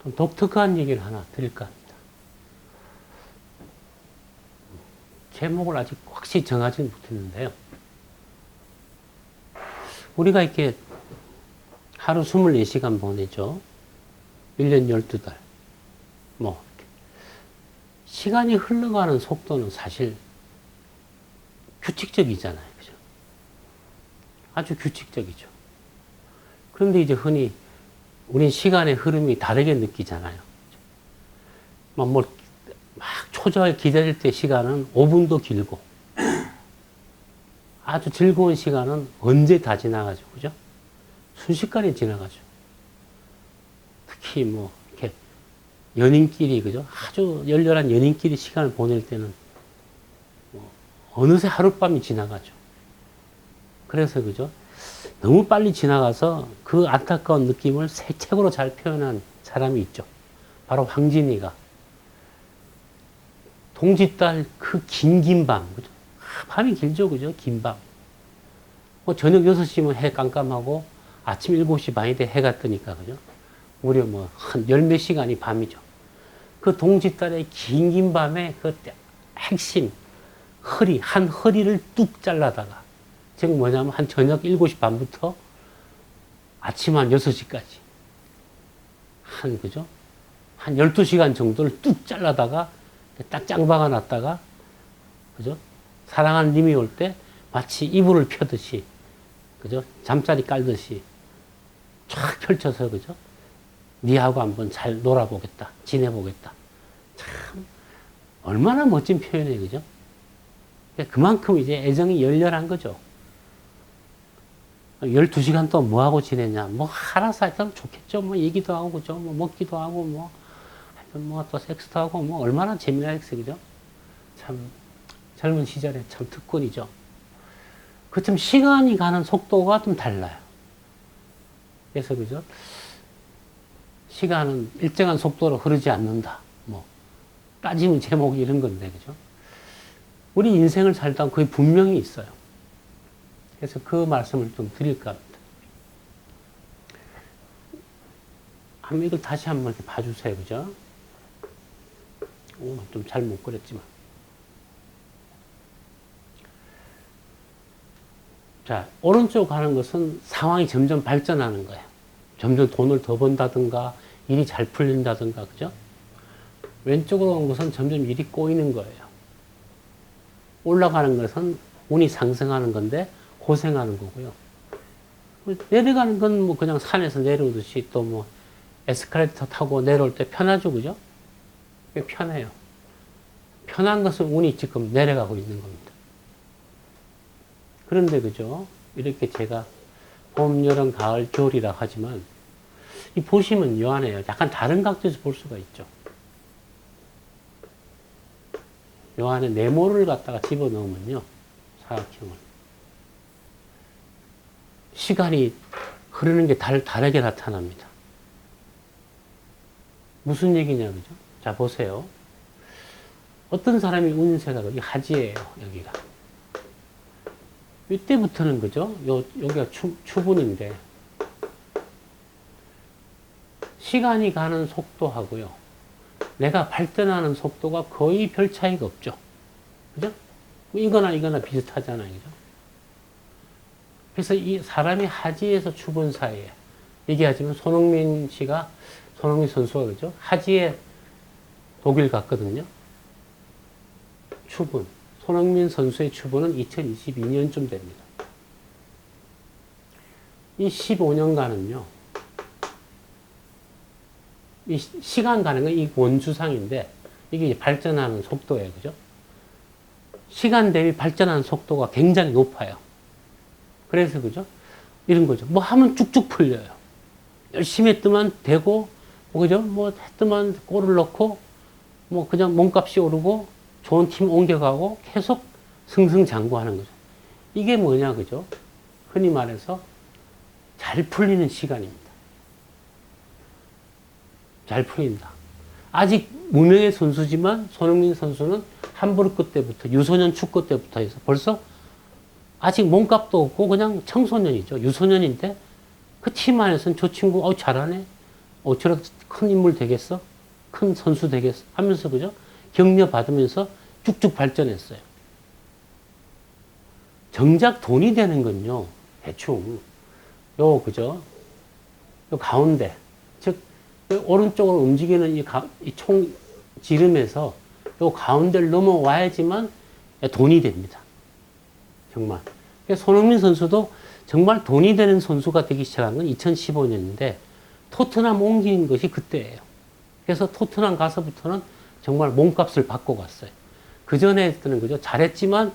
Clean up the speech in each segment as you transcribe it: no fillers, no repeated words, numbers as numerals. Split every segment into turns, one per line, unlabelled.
좀 독특한 얘기를 하나 드릴까 합니다. 제목을 아직 확실히 정하지는 못했는데요. 우리가 이렇게 하루 24시간 보내죠. 1년 12달. 뭐, 시간이 흘러가는 속도는 사실 규칙적이잖아요. 그죠? 아주 규칙적이죠. 그런데 이제 흔히 우린 시간의 흐름이 다르게 느끼잖아요. 막 초조하게 기다릴 때 시간은 5분도 길고, 아주 즐거운 시간은 언제 다 지나가죠. 그죠? 순식간에 지나가죠. 특히 이렇게 연인끼리, 그죠? 아주 열렬한 연인끼리 시간을 보낼 때는 어느새 하룻밤이 지나가죠. 그래서, 그죠? 너무 빨리 지나가서 그 안타까운 느낌을 새 책으로 잘 표현한 사람이 있죠. 바로 황진이가. 동짓달 그 긴 밤, 그죠? 밤이 길죠, 그죠? 긴 밤. 저녁 6시면 해 깜깜하고 아침 7시 반이 돼 해가 뜨니까, 그죠? 무려 한 열 몇 시간이 밤이죠. 그 동짓달의 긴 밤에 그 핵심, 한 허리를 뚝 잘라다가, 즉 뭐냐면 한 저녁 7시 반부터 아침 한 6시까지. 그죠? 한 12시간 정도를 뚝 잘라다가 딱 짱박아 놨다가, 그죠? 사랑하는 님이 올 때 마치 이불을 펴듯이, 그죠? 잠자리 깔듯이 쫙 펼쳐서, 그죠? 니하고 한번 잘 놀아보겠다. 지내보겠다. 참, 얼마나 멋진 표현이에요. 그죠? 그만큼 이제 애정이 열렬한 거죠. 12시간 동안 뭐 하고 지내냐. 알아서 하여튼 좋겠죠. 얘기도 하고, 그죠? 먹기도 하고, 하여튼 또 섹스도 하고, 얼마나 재미나겠어요. 그죠? 참, 젊은 시절에 참 특권이죠. 그렇지만 시간이 가는 속도가 좀 달라요. 그래서, 그죠? 시간은 일정한 속도로 흐르지 않는다. 따지면 제목이 이런 건데, 그죠? 우리 인생을 살다 거의 분명히 있어요. 그래서 그 말씀을 좀 드릴까 합니다. 한번 이걸 다시 한번 이렇게 봐주세요. 그죠? 좀 잘 못 그렸지만. 자, 오른쪽 가는 것은 상황이 점점 발전하는 거예요. 점점 돈을 더 번다든가, 일이 잘 풀린다든가, 그죠? 왼쪽으로 오는 것은 점점 일이 꼬이는 거예요. 올라가는 것은 운이 상승하는 건데, 고생하는 거고요. 내려가는 건 그냥 산에서 내려오듯이 또 에스컬레이터 타고 내려올 때 편하죠, 그죠? 편해요. 편한 것은 운이 지금 내려가고 있는 겁니다. 그런데, 그죠? 이렇게 제가 봄, 여름, 가을, 겨울이라 하지만, 이 보시면 묘하네요. 약간 다른 각도에서 볼 수가 있죠. 요 안에 네모를 갖다가 집어넣으면요. 사각형을. 시간이 흐르는 게 다르게 나타납니다. 무슨 얘기냐, 그죠? 자, 보세요. 어떤 사람이 운세가, 이 하지예요, 여기가. 이때부터는, 그죠? 여기가 추분인데, 시간이 가는 속도하고요. 내가 발전하는 속도가 거의 별 차이가 없죠. 그죠? 이거나 비슷하잖아요. 그죠? 그래서 이 사람이 하지에서 추분 사이에, 얘기하자면 손흥민 선수가, 그죠? 하지에 독일 갔거든요. 추분. 손흥민 선수의 추분은 2022년쯤 됩니다. 이 15년간은요, 이 시간 가는 건 이 원주상인데, 이게 이제 발전하는 속도예요. 그죠? 시간 대비 발전하는 속도가 굉장히 높아요. 그래서, 그죠? 이런 거죠. 하면 쭉쭉 풀려요. 열심히 했더만 되고, 그죠? 했더만 골을 넣고, 그냥 몸값이 오르고, 좋은 팀 옮겨가고, 계속 승승장구하는 거죠. 이게 뭐냐, 그죠? 흔히 말해서 잘 풀리는 시간입니다. 잘 풀린다. 아직 무명의 선수지만 손흥민 선수는 함부르크 때부터, 유소년 축구 때부터 해서 벌써 아직 몸값도 없고 그냥 청소년이죠. 유소년인데 그 팀 안에서는 저 친구 잘하네. 저렇게 큰 인물 되겠어? 큰 선수 되겠어? 하면서, 그죠? 격려 받으면서 쭉쭉 발전했어요. 정작 돈이 되는 건요, 대충, 그죠? 요 가운데, 즉, 오른쪽으로 움직이는 이 총 지름에서 요 가운데를 넘어와야지만 돈이 됩니다. 정말. 손흥민 선수도 정말 돈이 되는 선수가 되기 시작한 건 2015년인데, 토트넘 옮긴 것이 그때예요. 그래서 토트넘 가서부터는 정말 몸값을 받고 갔어요. 그 전에 때는 그죠? 잘했지만,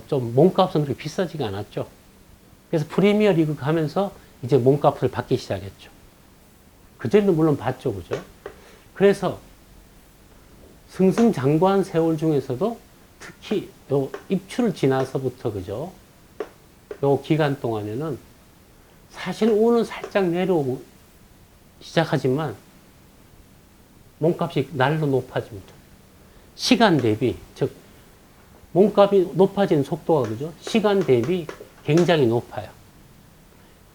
좀 몸값은 그렇게 비싸지가 않았죠. 그래서 프리미어 리그 가면서 이제 몸값을 받기 시작했죠. 그전에도 물론 받죠. 그죠? 그래서 승승장구한 세월 중에서도 특히 요 입추를 지나서부터 그죠? 요 기간 동안에는 사실 오는 살짝 내려오고 시작하지만 몸값이 날로 높아집니다. 시간 대비, 즉 몸값이 높아지는 속도가 그죠? 시간 대비 굉장히 높아요.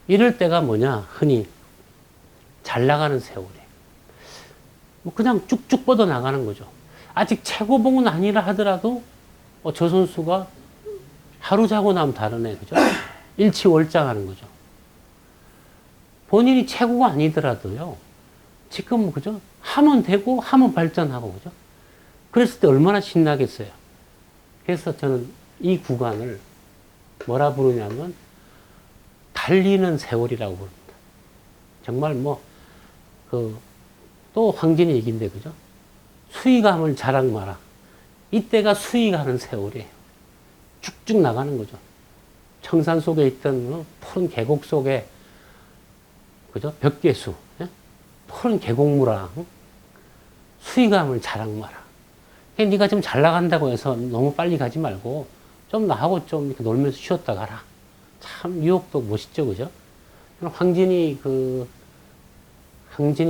이럴 때가 뭐냐? 흔히 잘 나가는 세월이에요. 그냥 쭉쭉 뻗어 나가는 거죠. 아직 최고봉은 아니라 하더라도 저 선수가 하루 자고 나면 다르네, 그죠? 일치월장하는 거죠. 본인이 최고가 아니더라도요. 지금 그죠? 하면 되고 하면 발전하고 그죠? 그랬을 때 얼마나 신나겠어요. 그래서 저는 이 구간을 뭐라 부르냐면 달리는 세월이라고 부릅니다. 정말 또 황진이 얘기인데 그죠? 수위감을 자랑 마라. 이때가 수위가는 세월이에요. 쭉쭉 나가는 거죠. 청산 속에 있던 푸른 계곡 속에 그죠? 벽계수, 예? 푸른 계곡물아, 수위감을 자랑 마라. 네가 좀 잘 나간다고 해서 너무 빨리 가지 말고 좀 나하고 좀 이렇게 놀면서 쉬었다 가라. 참 유혹도 멋있죠, 그죠? 황진이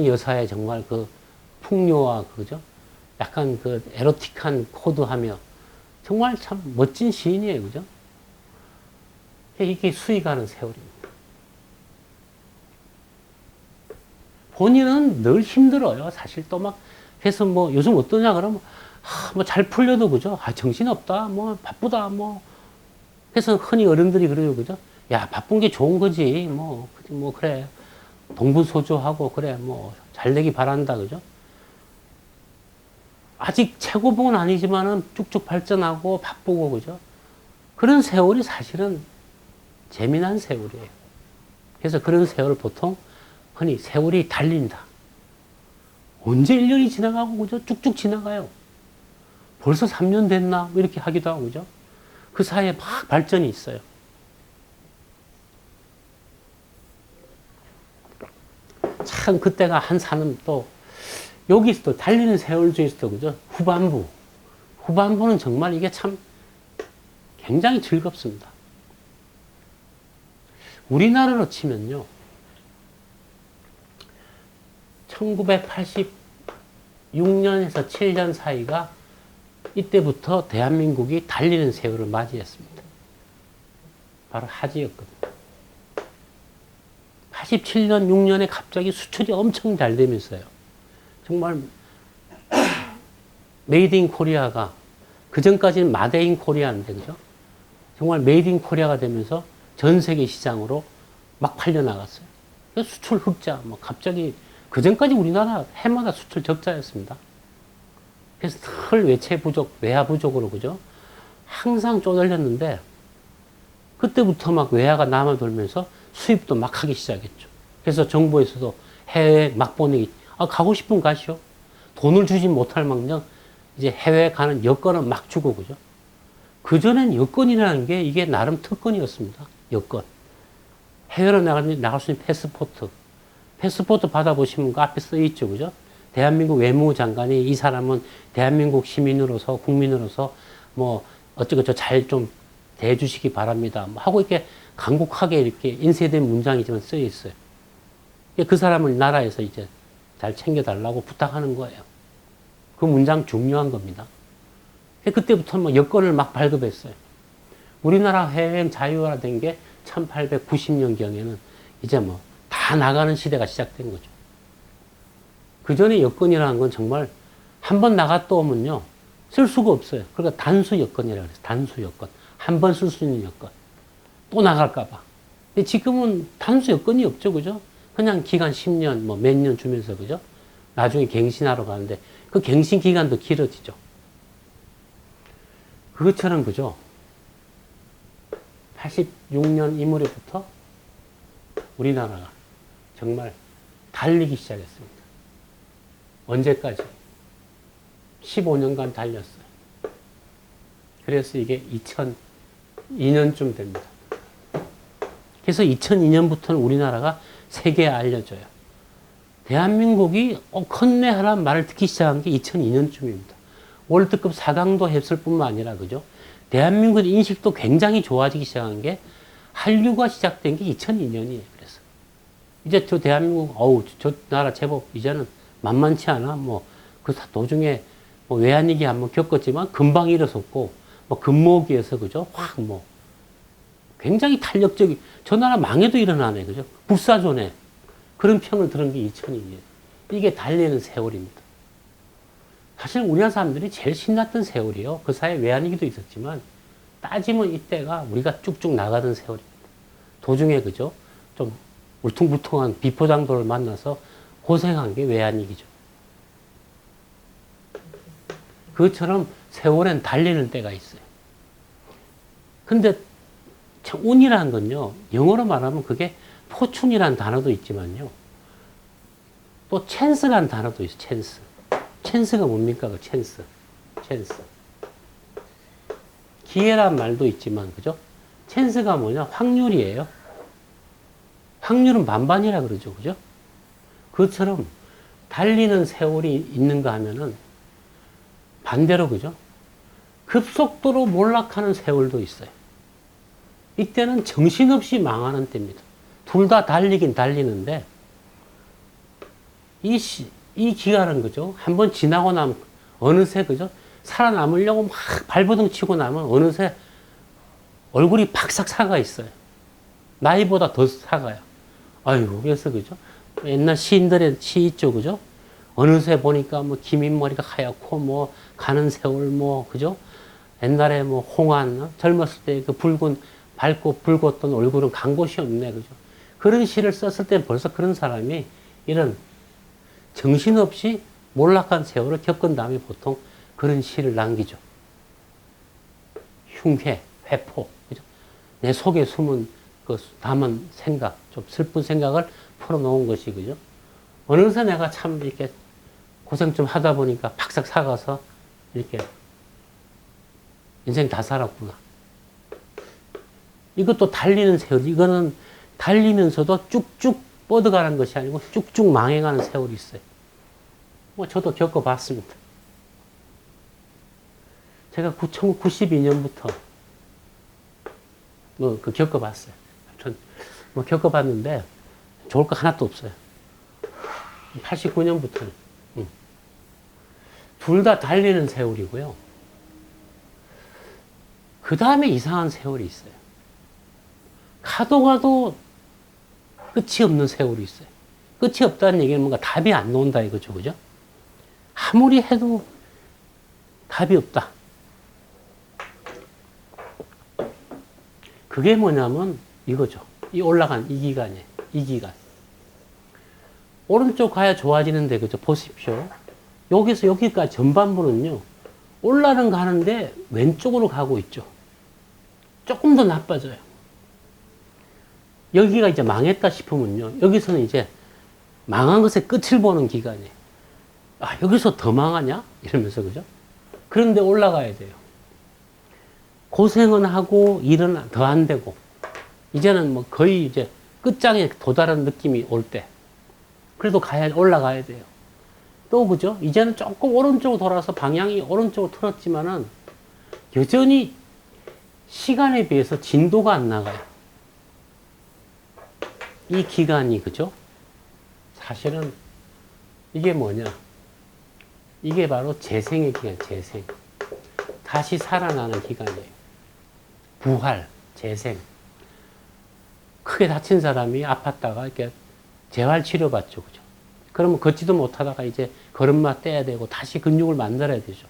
여사의 정말 풍요와 그죠? 약간 에로틱한 코드하며 정말 참 멋진 시인이에요, 그죠? 이게 수위가는 세월입니다. 본인은 늘 힘들어요. 사실 또 해서 요즘 어떠냐 그러면 잘 풀려도 그죠? 정신없다, 바쁘다, 그래서 흔히 어른들이 그래요, 그죠? 야, 바쁜 게 좋은 거지, 그래. 동분소조하고, 그래, 잘 되기 바란다, 그죠? 아직 최고봉은 아니지만은 쭉쭉 발전하고 바쁘고, 그죠? 그런 세월이 사실은 재미난 세월이에요. 그래서 그런 세월을 보통 흔히 세월이 달린다. 언제 1년이 지나가고, 그죠? 쭉쭉 지나가요. 벌써 3년 됐나? 이렇게 하기도 하고, 그죠? 그 사이에 막 발전이 있어요. 참, 그때가 한 산은 또, 여기서도 달리는 세월 중에서도, 그죠? 후반부. 후반부는 정말 이게 참 굉장히 즐겁습니다. 우리나라로 치면요. 1986년에서 7년 사이가 이때부터 대한민국이 달리는 세월을 맞이했습니다. 바로 하지였거든요. 87년, 6년에 갑자기 수출이 엄청 잘 되면서요. 정말 메이드 인 코리아가 그전까지는 마데 인 코리아인데 그죠? 정말 메이드 인 코리아가 되면서 전 세계 시장으로 막 팔려나갔어요. 수출 흑자, 갑자기 그전까지 우리나라 해마다 수출 적자였습니다. 그래서 늘 외채 부족, 외화 부족으로 그죠? 항상 쪼달렸는데 그때부터 외화가 남아 돌면서 수입도 막 하기 시작했죠. 그래서 정부에서도 해외 막 보내기, 가고 싶으면 가시오. 돈을 주지 못할 망정 이제 해외 가는 여권은 막 주고 그죠? 그전엔 여권이라는 게 이게 나름 특권이었습니다. 여권. 해외로 나갈 수 있는 패스포트. 패스포트 받아보시면 그 앞에 써 있죠. 그죠? 대한민국 외무부 장관이 이 사람은 대한민국 시민으로서, 국민으로서 어쩌고저 잘 좀 대해주시기 바랍니다. 하고 이렇게 간곡하게 이렇게 인쇄된 문장이지만 써 있어요. 그 사람을 나라에서 이제 잘 챙겨달라고 부탁하는 거예요. 그 문장 중요한 겁니다. 그때부터 여권을 막 발급했어요. 우리나라 해외여행 자유화된 게 1890년경에는 이제 다 나가는 시대가 시작된 거죠. 그 전에 여건이라는 건 정말 한 번 나갔다 오면요. 쓸 수가 없어요. 그러니까 단수 여건이라고 그래서 단수 여건. 한 번 쓸 수 있는 여건. 또 나갈까봐. 근데 지금은 단수 여건이 없죠. 그죠? 그냥 기간 10년, 뭐 몇 년 주면서, 그죠? 나중에 갱신하러 가는데 그 갱신 기간도 길어지죠. 그것처럼, 그죠? 86년 이 무렵부터 우리나라가 정말 달리기 시작했습니다. 언제까지? 15년간 달렸어요. 그래서 이게 2002년쯤 됩니다. 그래서 2002년부터는 우리나라가 세계에 알려져요. 대한민국이 컸네 하라는 말을 듣기 시작한 게 2002년쯤입니다. 월드컵 4강도 했을 뿐만 아니라, 그죠? 대한민국의 인식도 굉장히 좋아지기 시작한 게 한류가 시작된 게 2002년이에요. 그래서 이제 저 대한민국, 저 나라 제법 이제는 만만치 않아. 뭐 그 도중에 뭐 외환위기 한번 겪었지만 금방 일어섰고, 뭐 금모기에서, 그죠? 확 뭐 굉장히 탄력적인, 저 나라 망해도 일어나네. 그죠? 불사조네. 그런 평을 들은 게 2002년. 이게 달리는 세월입니다. 사실 우리나라 사람들이 제일 신났던 세월이요. 그 사이에 외환위기도 있었지만, 따지면 이때가 우리가 쭉쭉 나가던 세월입니다. 도중에, 그죠? 좀 울퉁불퉁한 비포장도를 만나서 고생한 게 외환위기죠. 그것처럼 세월엔 달리는 때가 있어요. 근데 운이라는 건요, 영어로 말하면 그게 포춘이라는 단어도 있지만요, 또 찬스라는 단어도 있어요. 찬스. 찬스가 뭡니까? 그 찬스. 찬스. 기회란 말도 있지만, 그죠? 찬스가 뭐냐? 확률이에요. 확률은 반반이라 그러죠. 그죠? 그것처럼 달리는 세월이 있는가 하면은 반대로, 그죠? 급속도로 몰락하는 세월도 있어요. 이때는 정신없이 망하는 때입니다. 둘 다 달리긴 달리는데, 이 기간은, 그죠? 한번 지나고 나면, 어느새, 그죠? 살아남으려고 막 발버둥 치고 나면, 어느새 얼굴이 팍싹 사가 있어요. 나이보다 더 사가요. 아이고, 그래서, 그죠? 옛날 시인들의 시 있죠, 그죠? 어느새 보니까 뭐, 기민 머리가 하얗고, 뭐, 가는 세월, 뭐, 그죠? 옛날에 뭐, 홍한, 젊었을 때 그 밝고 붉었던 얼굴은 간 곳이 없네, 그죠? 그런 시를 썼을 때 벌써 그런 사람이 이런 정신없이 몰락한 세월을 겪은 다음에 보통 그런 시를 남기죠. 흉회, 회포, 그죠? 내 속에 숨은 그 담은 생각, 좀 슬픈 생각을 풀어놓은 것이, 그죠? 어느새 내가 참 이렇게 고생 좀 하다 보니까 팍싹 사가서 이렇게 인생 다 살았구나. 이것도 달리는 세월, 이거는 달리면서도 쭉쭉 뻗어가는 것이 아니고 쭉쭉 망해가는 세월이 있어요. 뭐 저도 겪어봤습니다. 제가 1992년부터 뭐 그 겪어봤어요. 전 뭐 겪어봤는데 좋을 거 하나도 없어요. 89년부터는. 둘 다 달리는 세월이고요. 그 다음에 이상한 세월이 있어요. 가도 끝이 없는 세월이 있어요. 끝이 없다는 얘기는 뭔가 답이 안 나온다 이거죠. 그죠? 아무리 해도 답이 없다. 그게 뭐냐면 이거죠. 이 올라간 이 기간이에요. 이 기간. 오른쪽 가야 좋아지는데, 그죠? 보십시오. 여기서 여기까지 전반부는요, 올라는 가는데 왼쪽으로 가고 있죠. 조금 더 나빠져요. 여기가 이제 망했다 싶으면요, 여기서는 이제 망한 것의 끝을 보는 기간이에요. 아, 여기서 더 망하냐? 이러면서, 그죠? 그런데 올라가야 돼요. 고생은 하고 일은 더 안 되고, 이제는 뭐 거의 이제 끝장에 도달한 느낌이 올 때, 그래도 올라가야 돼요. 또, 그죠? 이제는 조금 오른쪽으로 돌아서 방향이 오른쪽으로 틀었지만은, 여전히 시간에 비해서 진도가 안 나가요. 이 기간이, 그죠? 사실은 이게 뭐냐? 이게 바로 재생의 기간, 재생. 다시 살아나는 기간이에요. 부활, 재생. 크게 다친 사람이 아팠다가 이렇게 재활 치료받죠, 그죠? 그러면 걷지도 못하다가 이제 걸음마 떼야 되고 다시 근육을 만들어야 되죠.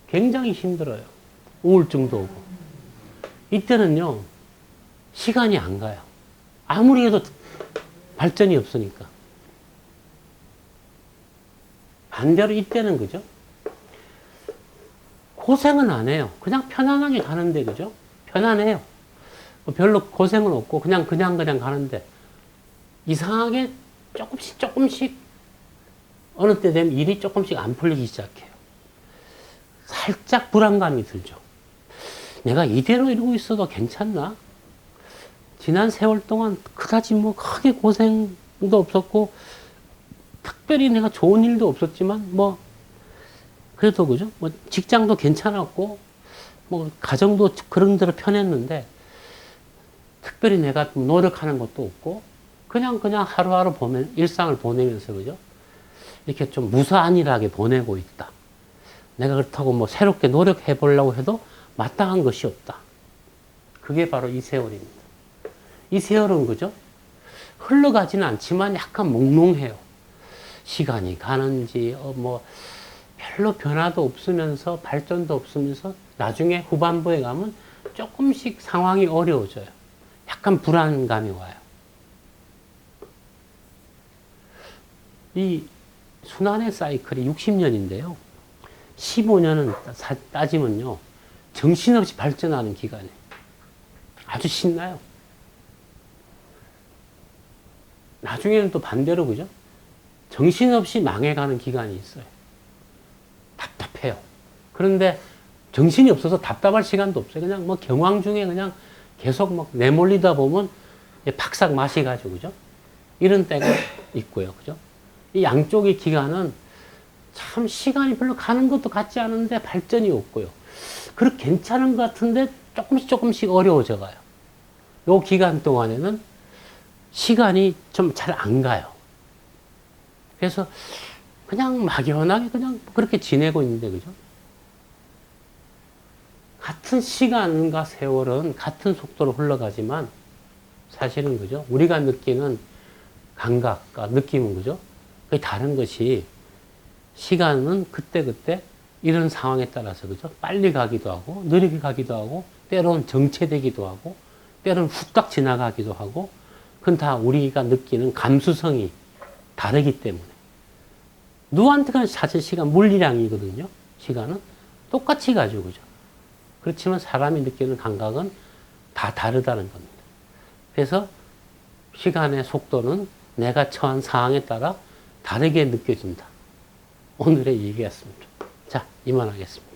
굉장히 힘들어요. 우울증도 오고. 이때는요, 시간이 안 가요. 아무리 해도 발전이 없으니까. 반대로 이때는 그죠? 고생은 안 해요. 그냥 편안하게 가는데, 그죠? 편안해요. 별로 고생은 없고, 그냥 가는데, 이상하게 조금씩, 어느 때 되면 일이 조금씩 안 풀리기 시작해요. 살짝 불안감이 들죠. 내가 이대로 이러고 있어도 괜찮나? 지난 세월 동안 그다지 뭐 크게 고생도 없었고, 특별히 내가 좋은 일도 없었지만, 뭐, 그래도 그죠? 뭐, 직장도 괜찮았고, 뭐, 가정도 그런대로 편했는데, 특별히 내가 노력하는 것도 없고, 그냥 하루하루 일상을 보내면서, 그죠? 이렇게 좀 무사안일하게 보내고 있다. 내가 그렇다고 뭐, 새롭게 노력해 보려고 해도 마땅한 것이 없다. 그게 바로 이 세월입니다. 이 세월은 그죠? 흘러가지는 않지만 약간 몽롱해요. 시간이 가는지, 뭐, 별로 변화도 없으면서, 발전도 없으면서, 나중에 후반부에 가면 조금씩 상황이 어려워져요. 약간 불안감이 와요. 이 순환의 사이클이 60년인데요. 15년은 따지면요. 정신없이 발전하는 기간이에요. 아주 신나요. 나중에는 또 반대로 그죠? 정신없이 망해가는 기간이 있어요. 답답해요. 그런데 정신이 없어서 답답할 시간도 없어요. 그냥 뭐 경황 중에 그냥 계속 막 내몰리다 보면 팍싹 마시가지고 그죠? 이런 때가 있고요. 그죠? 이 양쪽의 기간은 참 시간이 별로 가는 것도 같지 않은데 발전이 없고요. 그렇게 괜찮은 것 같은데 조금씩 어려워져 가요. 요 기간 동안에는 시간이 좀 잘 안 가요. 그래서 그냥 막연하게 그냥 그렇게 지내고 있는데, 그죠? 같은 시간과 세월은 같은 속도로 흘러가지만 사실은, 그죠? 우리가 느끼는 감각과 느낌은, 그죠? 그게 다른 것이 시간은 그때그때 이런 상황에 따라서, 그죠? 빨리 가기도 하고, 느리게 가기도 하고, 때로는 정체되기도 하고, 때로는 훅딱 지나가기도 하고, 그건 다 우리가 느끼는 감수성이 다르기 때문에. 누구한테나 사실 시간 물리량이거든요. 시간은 똑같이 가지고, 그죠? 그렇지만 사람이 느끼는 감각은 다 다르다는 겁니다. 그래서 시간의 속도는 내가 처한 상황에 따라 다르게 느껴진다. 오늘의 얘기였습니다. 자, 이만하겠습니다.